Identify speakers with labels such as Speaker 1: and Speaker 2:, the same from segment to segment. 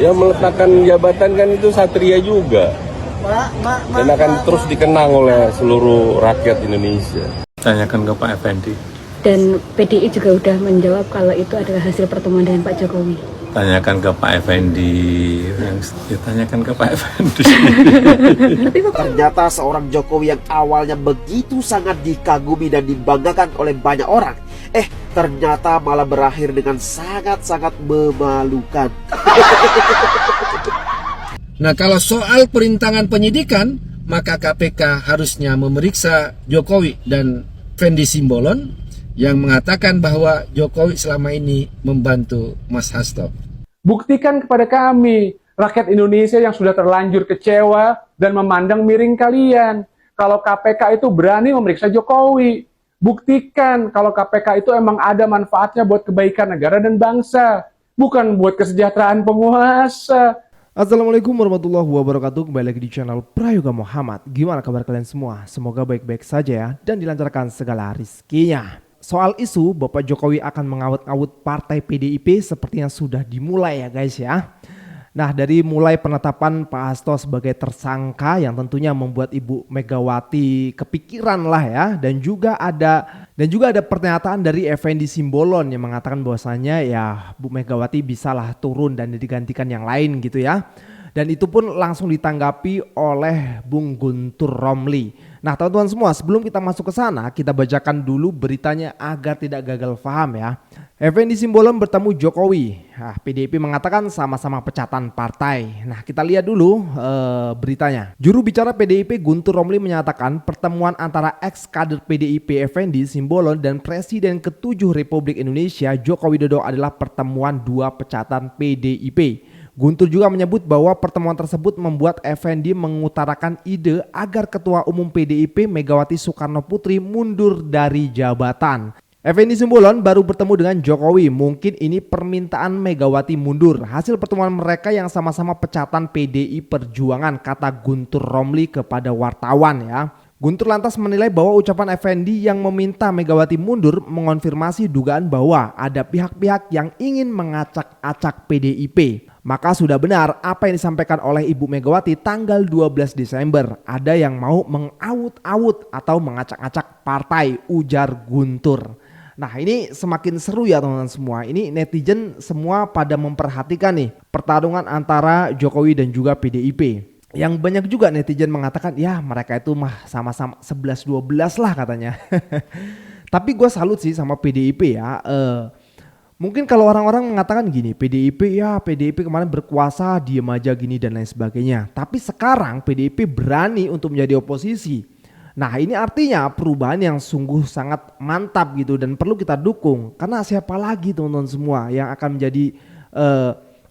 Speaker 1: Ya meletakkan jabatan kan itu satria juga. Dan akan terus dikenang oleh seluruh rakyat Indonesia.
Speaker 2: Tanyakan ke Pak Effendi.
Speaker 3: Dan PDI juga sudah menjawab kalau itu adalah hasil pertemuan dengan Pak Jokowi.
Speaker 2: Tanyakan ke Pak Effendi. Tanyakan ke Pak Effendi.
Speaker 4: Ternyata seorang Jokowi yang awalnya begitu sangat dikagumi dan dibanggakan oleh banyak orang, ternyata malah berakhir dengan sangat-sangat memalukan.
Speaker 5: Nah, kalau soal perintangan penyidikan, maka KPK harusnya memeriksa Jokowi dan Fendi Simbolon yang mengatakan bahwa Jokowi selama ini membantu Mas Hasto.
Speaker 6: Buktikan kepada kami, rakyat Indonesia yang sudah terlanjur kecewa dan memandang miring kalian, kalau KPK itu berani memeriksa Jokowi. Buktikan kalau KPK itu emang ada manfaatnya buat kebaikan negara dan bangsa, bukan buat kesejahteraan penguasa.
Speaker 7: Assalamualaikum warahmatullahi wabarakatuh. Kembali lagi di channel Prayoga Muhammad. Gimana kabar kalian semua? Semoga baik-baik saja ya, dan dilancarkan segala rizkinya. Soal isu Bapak Jokowi akan mengawut-awut partai PDIP sepertinya sudah dimulai ya guys ya. Nah, dari mulai penetapan Pak Hasto sebagai tersangka yang tentunya membuat Ibu Megawati kepikiran lah ya, dan juga ada pernyataan dari Effendi Simbolon yang mengatakan bahwasanya ya Bu Megawati bisalah turun dan digantikan yang lain gitu ya. Dan itu pun langsung ditanggapi oleh Bung Guntur Romli. Nah, teman-teman semua, sebelum kita masuk ke sana, kita bacakan dulu beritanya agar tidak gagal paham ya. Effendi Simbolon bertemu Jokowi. Nah, PDIP mengatakan sama-sama pecatan partai. Nah, kita lihat dulu beritanya. Juru bicara PDIP Guntur Romli menyatakan pertemuan antara ex-kader PDIP Effendi Simbolon dan Presiden ke-7 Republik Indonesia Joko Widodo adalah pertemuan dua pecatan PDIP. Guntur juga menyebut bahwa pertemuan tersebut membuat Effendi mengutarakan ide agar Ketua Umum PDIP Megawati Soekarno Putri mundur dari jabatan. Effendi Simbolon baru bertemu dengan Jokowi, mungkin ini permintaan Megawati mundur. Hasil pertemuan mereka yang sama-sama pecatan PDI Perjuangan, kata Guntur Romli kepada wartawan ya. Guntur lantas menilai bahwa ucapan Effendi yang meminta Megawati mundur mengonfirmasi dugaan bahwa ada pihak-pihak yang ingin mengacak-acak PDIP. Maka sudah benar apa yang disampaikan oleh Ibu Megawati tanggal 12 Desember. Ada yang mau mengawut-awut atau mengacak-acak partai, ujar Guntur. Nah, ini semakin seru ya teman-teman semua. Ini netizen semua pada memperhatikan nih pertarungan antara Jokowi dan juga PDIP. Yang banyak juga netizen mengatakan ya mereka itu mah sama-sama 11-12 lah katanya. Tapi gue salut sih sama PDIP ya. Mungkin kalau orang-orang mengatakan gini, PDIP kemarin berkuasa diem aja gini dan lain sebagainya. Tapi sekarang PDIP berani untuk menjadi oposisi. Nah, ini artinya perubahan yang sungguh sangat mantap gitu dan perlu kita dukung. Karena siapa lagi teman-teman semua yang akan menjadi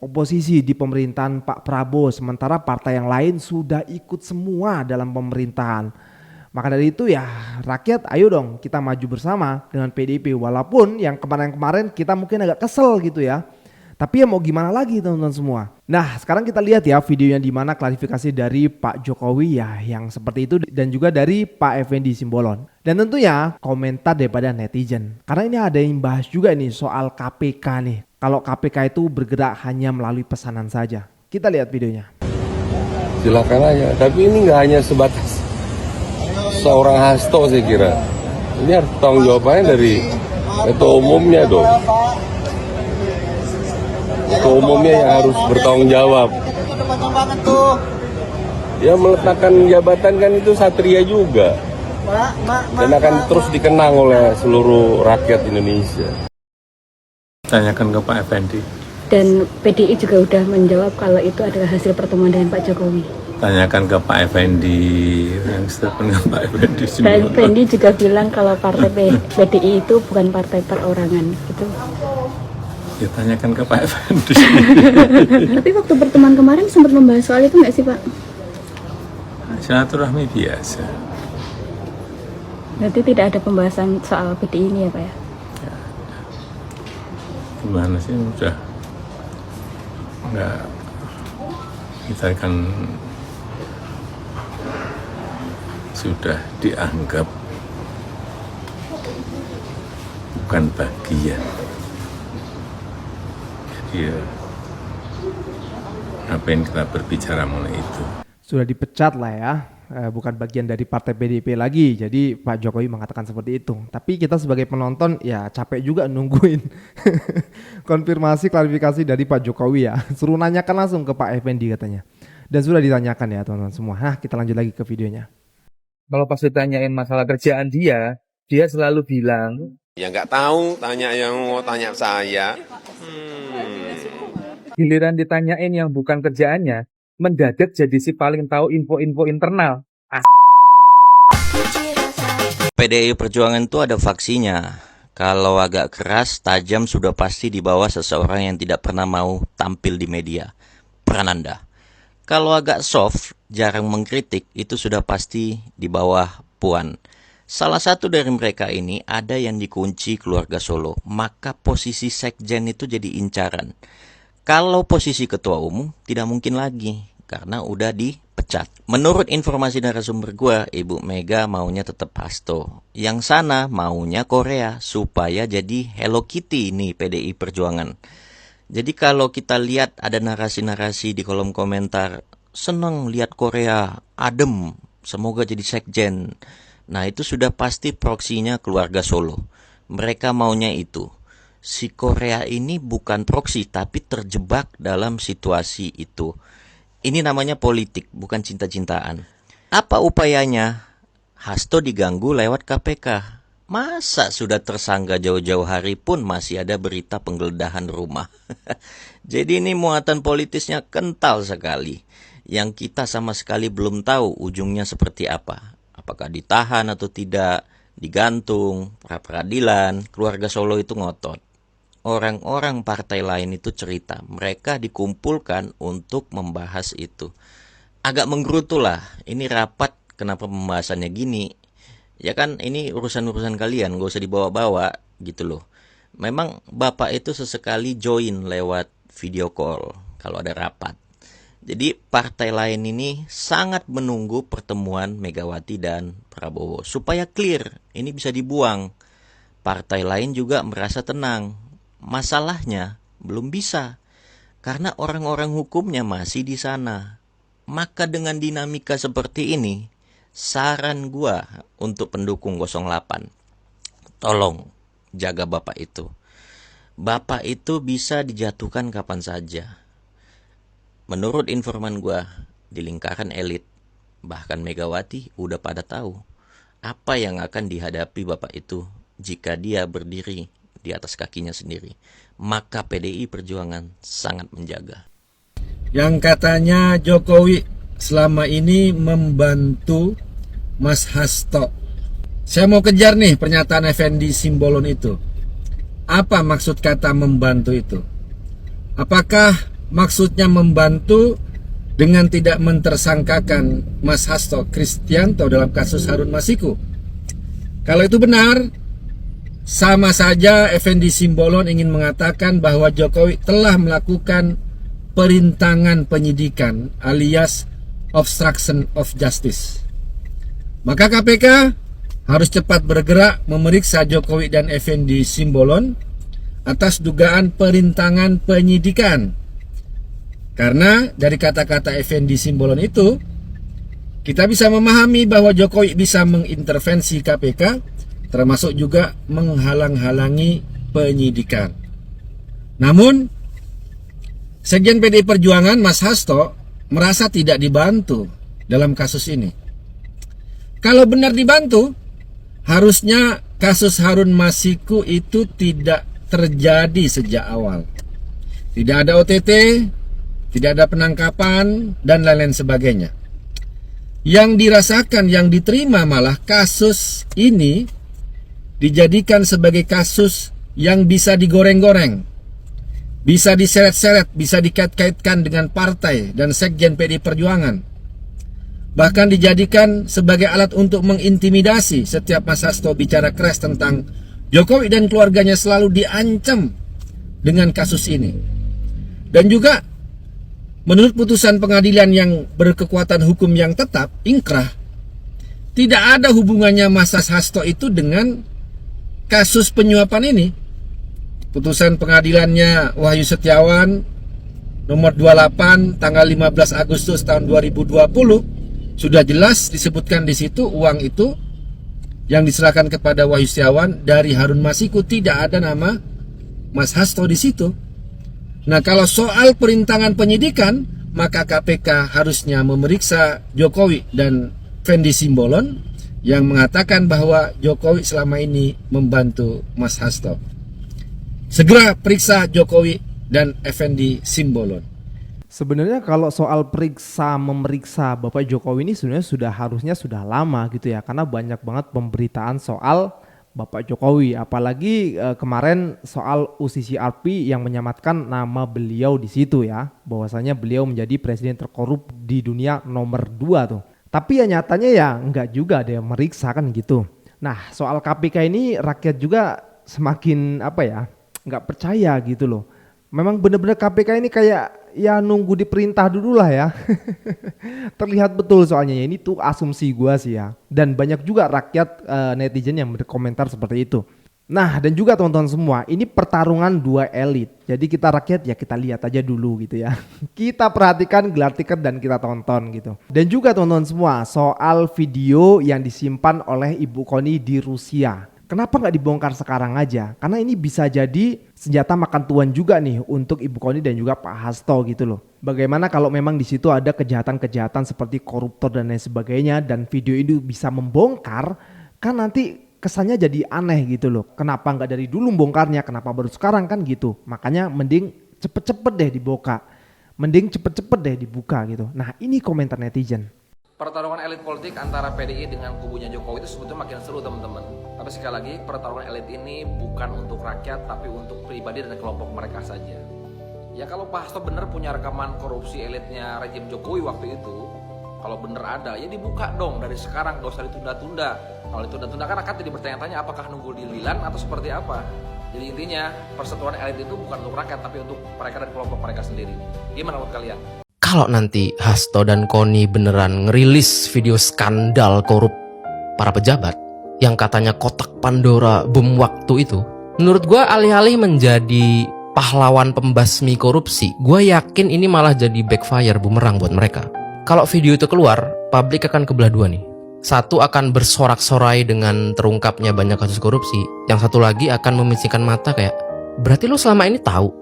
Speaker 7: oposisi di pemerintahan Pak Prabowo, sementara partai yang lain sudah ikut semua dalam pemerintahan. Maka dari itu ya rakyat ayo dong kita maju bersama dengan PDIP, walaupun yang kemarin-kemarin kita mungkin agak kesel gitu ya. Tapi ya mau gimana lagi teman-teman semua. Nah, sekarang kita lihat ya videonya di mana klarifikasi dari Pak Jokowi ya yang seperti itu, dan juga dari Pak Effendi Simbolon. Dan tentunya komentar daripada netizen. Karena ini ada yang bahas juga nih soal KPK nih. Kalau KPK itu bergerak hanya melalui pesanan saja. Kita lihat videonya.
Speaker 1: Silakan aja, tapi ini nggak hanya sebatas seorang Hasto saya kira. Ini harus tanggung jawabannya dari ketua umumnya dong. Ketua umumnya yang harus bertanggung jawab. Ya meletakkan jabatan kan itu satria juga. Dan akan terus dikenang oleh seluruh rakyat Indonesia.
Speaker 2: Tanyakan ke Pak Effendi.
Speaker 3: Dan PDI juga sudah menjawab kalau itu adalah hasil pertemuan dengan Pak Jokowi.
Speaker 2: Tanyakan ke Pak Effendi. Pak Effendi.
Speaker 3: Dan Effendi juga bilang kalau partai PDI itu bukan partai perorangan gitu.
Speaker 2: Ya tanyakan ke Pak Effendi.
Speaker 3: Tapi waktu pertemuan kemarin sempat membahas soal itu nggak sih Pak?
Speaker 2: Silaturahmi biasa.
Speaker 3: Berarti tidak ada pembahasan soal PDI ini ya Pak ya?
Speaker 2: Gimana sih, udah enggak, kita kan sudah dianggap bukan bagian. Jadi ya Ngapain kita berbicara mengenai itu?
Speaker 7: Sudah dipecat lah ya, bukan bagian dari partai PDIP lagi. Jadi Pak Jokowi mengatakan seperti itu. Tapi kita sebagai penonton ya capek juga nungguin konfirmasi klarifikasi dari Pak Jokowi ya. Suruh nanyakan langsung ke Pak Effendi katanya. Dan sudah ditanyakan ya teman-teman semua. Nah, kita lanjut lagi ke videonya.
Speaker 8: Kalau pas ditanyain masalah kerjaan dia selalu bilang,
Speaker 9: ya nggak tahu, tanya yang mau tanya saya.
Speaker 8: giliran ditanyain yang bukan kerjaannya, mendadak jadi si paling tahu info-info internal.
Speaker 10: PDI Perjuangan itu ada faksinya. Kalau agak keras, tajam sudah pasti di bawah seseorang yang tidak pernah mau tampil di media. Prananda. Kalau agak soft, jarang mengkritik, itu sudah pasti di bawah Puan. Salah satu dari mereka ini ada yang dikunci keluarga Solo, maka posisi sekjen itu jadi incaran. Kalau posisi ketua umum, tidak mungkin lagi, karena udah dipecat. Menurut informasi narasumber gue, Ibu Mega maunya tetap Hasto. Yang sana maunya Korea, supaya jadi Hello Kitty nih PDI Perjuangan. Jadi kalau kita lihat ada narasi-narasi di kolom komentar, seneng lihat Korea, adem, semoga jadi sekjen. Nah itu sudah pasti proksinya keluarga Solo. Mereka maunya itu. Si Korea ini bukan proksi tapi terjebak dalam situasi itu. Ini namanya politik, bukan cinta-cintaan. Apa upayanya? Hasto diganggu lewat KPK. Masa sudah tersangka jauh-jauh hari pun masih ada berita penggeledahan rumah. Jadi ini muatan politisnya kental sekali. Yang kita sama sekali belum tahu ujungnya seperti apa. Apakah ditahan atau tidak, digantung, pra-peradilan, keluarga Solo itu ngotot. Orang-orang partai lain itu cerita, mereka dikumpulkan untuk membahas itu. Agak menggerutu lah, ini rapat kenapa pembahasannya gini. Ya kan ini urusan-urusan kalian, gak usah dibawa-bawa gitu loh. Memang Bapak itu sesekali join lewat video call kalau ada rapat. Jadi partai lain ini sangat menunggu pertemuan Megawati dan Prabowo. Supaya clear, ini bisa dibuang. Partai lain juga merasa tenang. Masalahnya belum bisa. Karena orang-orang hukumnya masih di sana. Maka dengan dinamika seperti ini, saran gua untuk pendukung 08, tolong jaga Bapak itu. Bapak itu bisa dijatuhkan kapan saja. Menurut informan gua di lingkaran elit, bahkan Megawati udah pada tahu apa yang akan dihadapi Bapak itu jika dia berdiri di atas kakinya sendiri. Maka PDI Perjuangan sangat menjaga.
Speaker 5: Yang katanya Jokowi selama ini membantu Mas Hasto. Saya mau kejar nih pernyataan Effendi Simbolon itu. Apa maksud kata membantu itu? Apakah maksudnya membantu dengan tidak mentersangkakan Mas Hasto Kristianto dalam kasus Harun Masiku? Kalau itu benar, sama saja Effendi Simbolon ingin mengatakan bahwa Jokowi telah melakukan perintangan penyidikan alias obstruction of justice. Maka KPK harus cepat bergerak memeriksa Jokowi dan Effendi Simbolon atas dugaan perintangan penyidikan. Karena dari kata-kata Effendi Simbolon itu, kita bisa memahami bahwa Jokowi bisa mengintervensi KPK, termasuk juga menghalang-halangi penyidikan. Namun, Sekjen PDI Perjuangan Mas Hasto merasa tidak dibantu dalam kasus ini. Kalau benar dibantu, harusnya kasus Harun Masiku itu tidak terjadi sejak awal. Tidak ada OTT, tidak ada penangkapan, dan lain-lain sebagainya. Yang dirasakan, yang diterima malah kasus ini dijadikan sebagai kasus yang bisa digoreng-goreng, bisa diseret-seret, bisa dikait-kaitkan dengan partai dan sekjen PDI Perjuangan. Bahkan dijadikan sebagai alat untuk mengintimidasi. Setiap Mas Hasto bicara keras tentang Jokowi dan keluarganya selalu diancam dengan kasus ini. Dan juga menurut putusan pengadilan yang berkekuatan hukum yang tetap, inkrah, tidak ada hubungannya Mas Hasto itu dengan kasus penyuapan ini. Putusan pengadilannya Wahyu Setiawan nomor 28 tanggal 15 Agustus tahun 2020 sudah jelas disebutkan di situ uang itu yang diserahkan kepada Wahyu Setiawan dari Harun Masiku, tidak ada nama Mas Hasto di situ. Nah, kalau soal perintangan penyidikan, maka KPK harusnya memeriksa Jokowi dan Fendi Simbolon yang mengatakan bahwa Jokowi selama ini membantu Mas Hasto. Segera periksa Jokowi dan Effendi Simbolon.
Speaker 7: Sebenarnya kalau soal memeriksa Bapak Jokowi ini sebenarnya harusnya sudah lama gitu ya, karena banyak banget pemberitaan soal Bapak Jokowi, apalagi kemarin soal UCCRP yang menyamatkan nama beliau di situ ya, bahwasanya beliau menjadi presiden terkorup di dunia nomor 2 tuh. Tapi ya nyatanya ya enggak juga ada yang meriksa kan gitu. Nah, soal KPK ini rakyat juga semakin enggak percaya gitu loh. Memang benar-benar KPK ini kayak ya nunggu diperintah dulu lah ya. Terlihat betul soalnya ya, ini tuh asumsi gua sih ya. Dan banyak juga rakyat netizen yang berkomentar seperti itu. Nah, dan juga teman-teman semua, ini pertarungan dua elit. Jadi kita rakyat ya kita lihat aja dulu gitu ya. Kita perhatikan, gelar tiket dan kita tonton gitu. Dan juga teman-teman semua, soal video yang disimpan oleh Ibu Koni di Rusia. Kenapa nggak dibongkar sekarang aja? Karena ini bisa jadi senjata makan tuan juga nih untuk Ibu Koni dan juga Pak Hasto gitu loh. Bagaimana kalau memang di situ ada kejahatan-kejahatan seperti koruptor dan lain sebagainya, dan video ini bisa membongkar, kan nanti kesannya jadi aneh gitu loh. Kenapa nggak dari dulu bongkarnya? Kenapa baru sekarang kan gitu? Makanya mending cepet-cepet deh dibuka. Mending cepet-cepet deh dibuka gitu. Nah, ini komentar netizen.
Speaker 11: Pertarungan elit politik antara PDI dengan kubunya Jokowi itu sebetulnya makin seru teman-teman. Tapi sekali lagi pertarungan elit ini bukan untuk rakyat tapi untuk pribadi dan kelompok mereka saja. Ya kalau Pak Hasto bener punya rekaman korupsi elitnya rejim Jokowi waktu itu, kalau bener ada ya dibuka dong dari sekarang, gak usah ditunda-tunda. Kalau ditunda-tunda kan akan jadi bertanya-tanya apakah nunggu dililan atau seperti apa. Jadi intinya perseteruan elit itu bukan untuk rakyat tapi untuk mereka dan kelompok mereka sendiri. Gimana menurut kalian?
Speaker 12: Kalau nanti Hasto dan Koni beneran ngerilis video skandal korup para pejabat yang katanya kotak Pandora bom waktu itu, menurut gue alih-alih menjadi pahlawan pembasmi korupsi, gue yakin ini malah jadi backfire, bumerang buat mereka. Kalau video itu keluar, publik akan kebelah dua nih. Satu akan bersorak-sorai dengan terungkapnya banyak kasus korupsi, yang satu lagi akan memicingkan mata kayak, berarti lo selama ini tahu?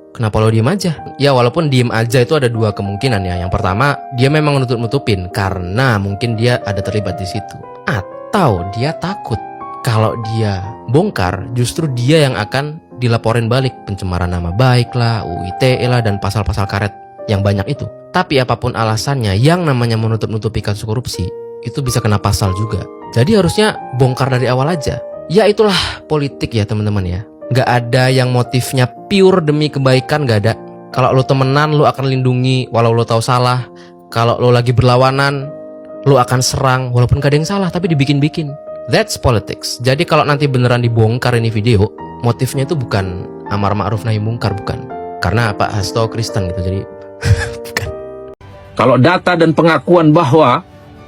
Speaker 12: Kenapa lo diem aja? Ya walaupun diem aja itu ada dua kemungkinan ya. Yang pertama, dia memang nutup-nutupin karena mungkin dia ada terlibat di situ. Atau dia takut kalau dia bongkar justru dia yang akan dilaporin balik, pencemaran nama baik lah, UITE lah, dan pasal-pasal karet yang banyak itu. Tapi apapun alasannya, yang namanya menutup-nutupi kasus korupsi itu bisa kena pasal juga. Jadi harusnya bongkar dari awal aja. Ya itulah politik ya teman-teman ya. Gak ada yang motifnya pure demi kebaikan, gak ada. Kalau lo temenan, lo akan lindungi walau lo tahu salah. Kalau lo lagi berlawanan, lo akan serang walaupun gak ada yang salah tapi dibikin-bikin. That's politics. Jadi kalau nanti beneran dibongkar ini video, motifnya itu bukan amar ma'ruf nahi mungkar, bukan. Karena Pak Hasto Kristen gitu, jadi bukan.
Speaker 13: Kalau data dan pengakuan bahwa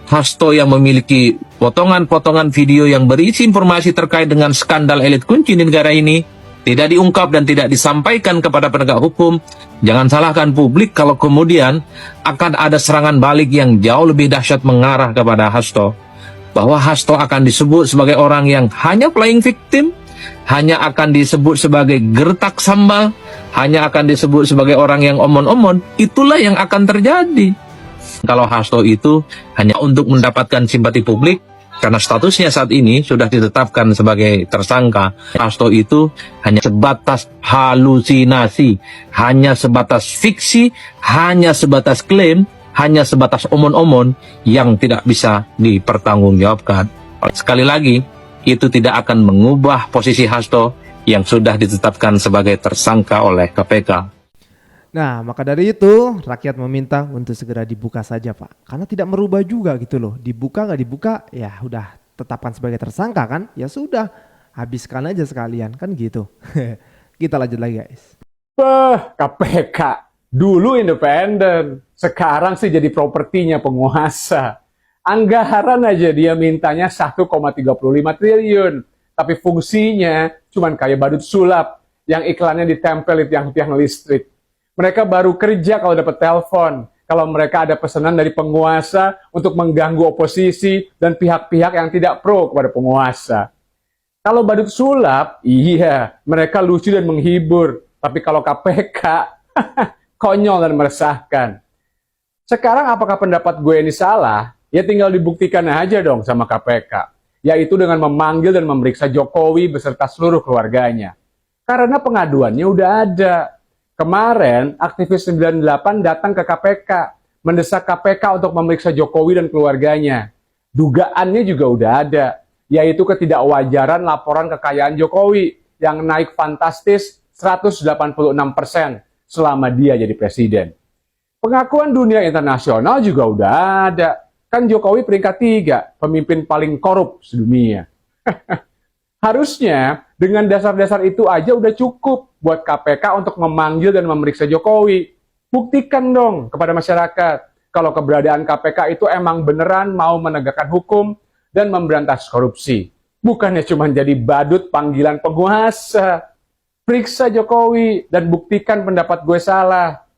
Speaker 13: Hasto yang memiliki potongan-potongan video yang berisi informasi terkait dengan skandal elit kunci di negara ini tidak diungkap dan tidak disampaikan kepada penegak hukum, jangan salahkan publik kalau kemudian akan ada serangan balik yang jauh lebih dahsyat mengarah kepada Hasto. Bahwa Hasto akan disebut sebagai orang yang hanya playing victim, hanya akan disebut sebagai gertak sambal, hanya akan disebut sebagai orang yang omon-omon. Itulah yang akan terjadi. Kalau Hasto itu hanya untuk mendapatkan simpati publik, karena statusnya saat ini sudah ditetapkan sebagai tersangka. Hasto itu hanya sebatas halusinasi, hanya sebatas fiksi, hanya sebatas klaim, hanya sebatas omon-omon yang tidak bisa dipertanggungjawabkan. Sekali lagi, itu tidak akan mengubah posisi Hasto yang sudah ditetapkan sebagai tersangka oleh KPK.
Speaker 7: Nah, maka dari itu rakyat meminta untuk segera dibuka saja Pak. Karena tidak merubah juga gitu loh. Dibuka nggak dibuka ya udah tetapkan sebagai tersangka kan. Ya sudah, habiskan aja sekalian kan gitu. Kita lanjut lagi guys.
Speaker 6: KPK dulu independen, sekarang sih jadi propertinya penguasa. Anggaran aja dia mintanya 1,35 triliun. Tapi fungsinya cuman kayak badut sulap yang iklannya ditempel di tiang-tiang listrik. Mereka baru kerja kalau dapat telepon, kalau mereka ada pesanan dari penguasa untuk mengganggu oposisi dan pihak-pihak yang tidak pro kepada penguasa. Kalau badut sulap, iya, mereka lucu dan menghibur. Tapi kalau KPK, konyol dan meresahkan. Sekarang apakah pendapat gue ini salah? Ya tinggal dibuktikan aja dong sama KPK. Yaitu dengan memanggil dan memeriksa Jokowi beserta seluruh keluarganya. Karena pengaduannya udah ada. Kemarin, aktivis 98 datang ke KPK, mendesak KPK untuk memeriksa Jokowi dan keluarganya. Dugaannya juga udah ada, yaitu ketidakwajaran laporan kekayaan Jokowi yang naik fantastis 186% selama dia jadi presiden. Pengakuan dunia internasional juga udah ada. Kan Jokowi peringkat 3, pemimpin paling korup sedunia. Harusnya dengan dasar-dasar itu aja udah cukup buat KPK untuk memanggil dan memeriksa Jokowi. Buktikan dong kepada masyarakat kalau keberadaan KPK itu emang beneran mau menegakkan hukum dan memberantas korupsi. Bukannya cuma jadi badut panggilan penguasa. Periksa Jokowi dan buktikan pendapat gue salah.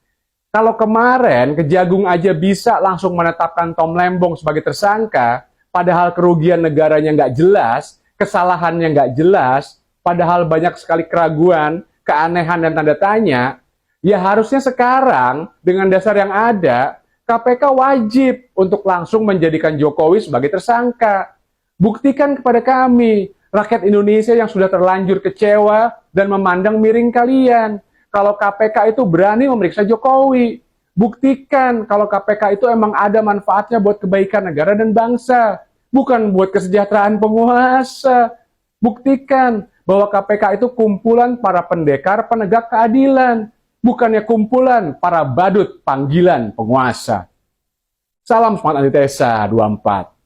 Speaker 6: Kalau kemarin Kejagung aja bisa langsung menetapkan Tom Lembong sebagai tersangka, padahal kerugian negaranya nggak jelas, kesalahannya nggak jelas, padahal banyak sekali keraguan, keanehan dan tanda tanya, ya harusnya sekarang dengan dasar yang ada, KPK wajib untuk langsung menjadikan Jokowi sebagai tersangka. Buktikan kepada kami, rakyat Indonesia yang sudah terlanjur kecewa dan memandang miring kalian, kalau KPK itu berani memeriksa Jokowi. Buktikan kalau KPK itu emang ada manfaatnya buat kebaikan negara dan bangsa. Bukan buat kesejahteraan penguasa. Buktikan bahwa KPK itu kumpulan para pendekar penegak keadilan. Bukannya kumpulan para badut panggilan penguasa. Salam semangat antitesa 24.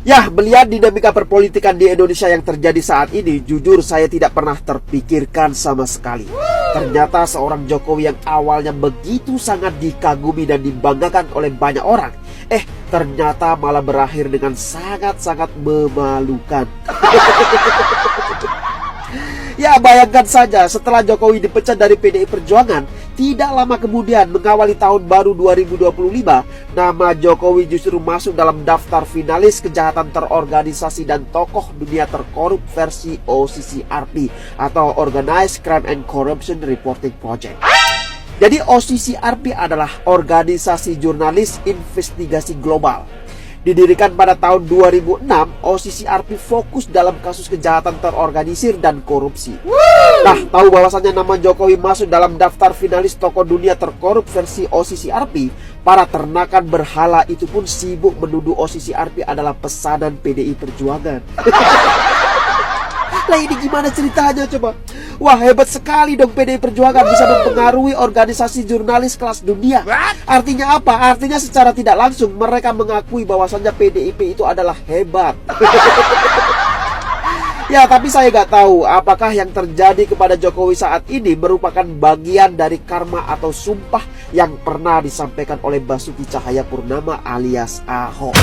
Speaker 4: Ya, melihat dinamika perpolitikan di Indonesia yang terjadi saat ini, jujur saya tidak pernah terpikirkan sama sekali. Ternyata seorang Jokowi yang awalnya begitu sangat dikagumi dan dibanggakan oleh banyak orang, ternyata malah berakhir dengan sangat-sangat memalukan. Ya, bayangkan saja setelah Jokowi dipecat dari PDI Perjuangan, tidak lama kemudian mengawali tahun baru 2025, nama Jokowi justru masuk dalam daftar finalis kejahatan terorganisasi dan tokoh dunia terkorup versi OCCRP atau Organized Crime and Corruption Reporting Project. Jadi OCCRP adalah organisasi jurnalis investigasi global. Didirikan pada tahun 2006, OCCRP fokus dalam kasus kejahatan terorganisir dan korupsi. Nah, tahu bahwasannya nama Jokowi masuk dalam daftar finalis tokoh dunia terkorup versi OCCRP, para ternakan berhala itu pun sibuk menuduh OCCRP adalah pesanan PDI Perjuangan. Lah ini gimana ceritanya coba? Wah, hebat sekali dong PDI Perjuangan bisa mempengaruhi organisasi jurnalis kelas dunia. Artinya apa? Artinya secara tidak langsung mereka mengakui bahwasannya PDIP itu adalah hebat. Ya, tapi saya nggak tahu apakah yang terjadi kepada Jokowi saat ini merupakan bagian dari karma atau sumpah yang pernah disampaikan oleh Basuki Cahayapurnama alias Ahok.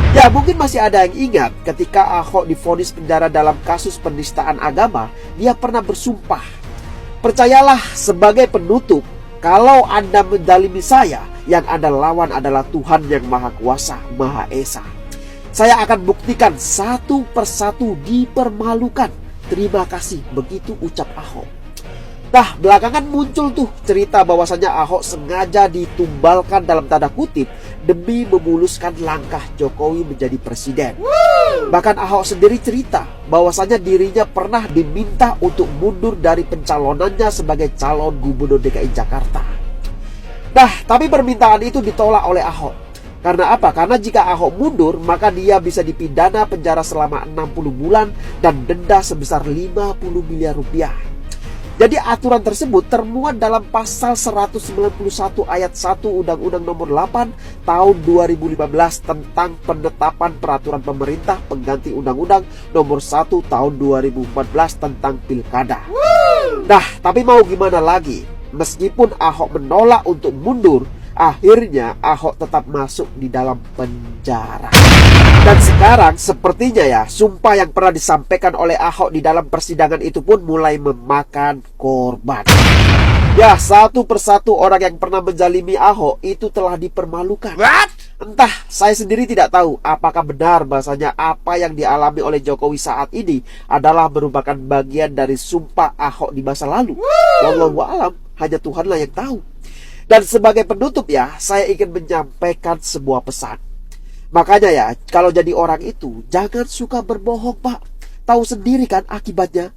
Speaker 4: Ya, mungkin masih ada yang ingat ketika Ahok divonis penjara dalam kasus penistaan agama, dia pernah bersumpah, "Percayalah sebagai penutup, kalau Anda menzalimi saya, yang Anda lawan adalah Tuhan yang Maha Kuasa, Maha Esa. Saya akan buktikan satu persatu dipermalukan. Terima kasih," begitu ucap Ahok. Nah, belakangan muncul tuh cerita bahwasannya Ahok sengaja ditumbalkan dalam tanda kutip demi memuluskan langkah Jokowi menjadi presiden. Bahkan Ahok sendiri cerita bahwasannya dirinya pernah diminta untuk mundur dari pencalonannya sebagai calon gubernur DKI Jakarta. Nah, tapi permintaan itu ditolak oleh Ahok. Karena apa? Karena jika Ahok mundur, maka dia bisa dipidana penjara selama 60 bulan dan denda sebesar 50 miliar rupiah. Jadi aturan tersebut termuat dalam pasal 191 ayat 1 Undang-Undang Nomor 8 Tahun 2015 tentang penetapan peraturan pemerintah pengganti Undang-Undang Nomor 1 Tahun 2014 tentang Pilkada. Nah, tapi mau gimana lagi? Meskipun Ahok menolak untuk mundur, akhirnya Ahok tetap masuk di dalam penjara. Dan sekarang sepertinya ya, sumpah yang pernah disampaikan oleh Ahok di dalam persidangan itu pun mulai memakan korban. Ya, satu persatu orang yang pernah menjalimi Ahok itu telah dipermalukan. Entah, saya sendiri tidak tahu apakah benar bahasanya apa yang dialami oleh Jokowi saat ini adalah merupakan bagian dari sumpah Ahok di masa lalu. Wallahu a'lam, hanya Tuhanlah yang tahu. Dan sebagai penutup ya, saya ingin menyampaikan sebuah pesan. Makanya ya, kalau jadi orang itu jangan suka berbohong, Pak. Tahu sendiri kan akibatnya.